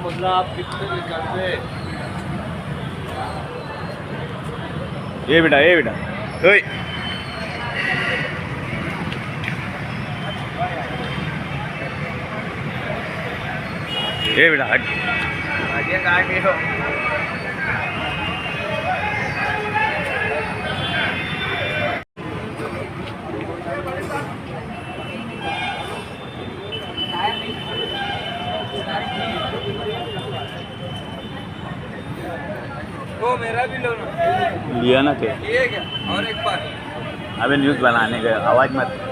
बदला आप कितने करते ये बेटा ओए ये बेटा हट आगे काट हो वो मेरा भी लो ना लिया ना थे ये क्या और एक बार अबे न्यूज़ बनाने का आवाज़ मत